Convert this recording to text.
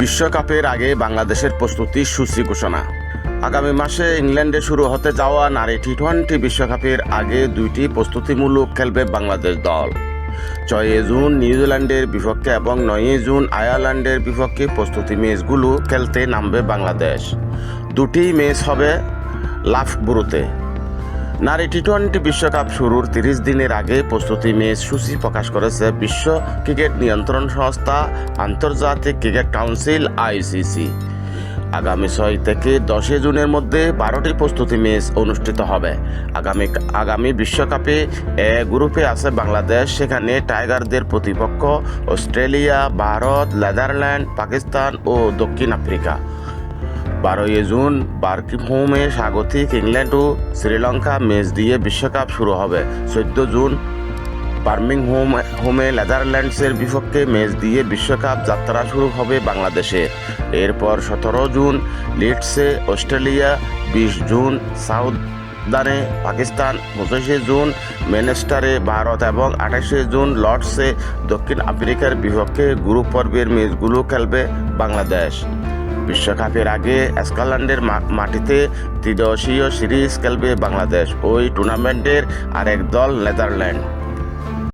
বিশ্বকাপের আগে বাংলাদেশের প্রস্তুতির সূচি ঘোষণা। আগামী মাসে ইংল্যান্ডে শুরু হতে যাওয়া নারী টি-20 বিশ্বকাপের আগে দুইটি প্রস্তুতিমূলক খেলবে বাংলাদেশ দল। 6 জুন নিউজিল্যান্ডের বিপক্ষে এবং 9 জুন আয়ারল্যান্ডের বিপক্ষে প্রস্তুতি ম্যাচগুলো খেলতে নামবে বাংলাদেশ। দুটি ম্যাচ হবে লাফবুরুতে। নারী টি-20 বিশ্বকাপ শুরুর 30 দিনের আগে প্রস্তুতি ম্যাচ সূচি প্রকাশ করেছে বিশ্ব ক্রিকেট নিয়ন্ত্রণ সংস্থা আন্তর্জাতিক ক্রিকেট কাউন্সিল আইসিসি। আগামী 6 থেকে 10 জুনের মধ্যে 12টি প্রস্তুতি ম্যাচ অনুষ্ঠিত হবে। আগামী বিশ্বকাপে এ গ্রুপে আছে বাংলাদেশ, সেখানে টাইগারদের প্রতিপক্ষ অস্ট্রেলিয়া, ভারত, নেদারল্যান্ড, পাকিস্তান ও দক্ষিণ আফ্রিকা। 12 জুন বার্কিংহামে স্বাগতিক ইংল্যান্ড ও শ্রীলঙ্কা ম্যাচ দিয়ে বিশ্বকাপ শুরু হবে। 14 জুন বার্মিংহামে নেদারল্যান্ডসের বিপক্ষে ম্যাচ দিয়ে বিশ্বকাপ যাত্রা শুরু হবে বাংলাদেশের। এরপর 17 জুন লিডসে অস্ট্রেলিয়া, 20 জুন সাউদার্নে পাকিস্তান, 25 জুন ম্যানচেস্টারে ভারত এবং 28 জুন লর্ডসে দক্ষিণ আফ্রিকার বিপক্ষে গ্রুপ পর্বের ম্যাচগুলো খেলবে বাংলাদেশ। বিশ্বকাপের আগে স্কটল্যান্ডের মাটিতে ত্রিদেশীয় সিরিজ খেলবে বাংলাদেশ। ওই টুর্নামেন্টের আরেক দল নেদারল্যান্ড।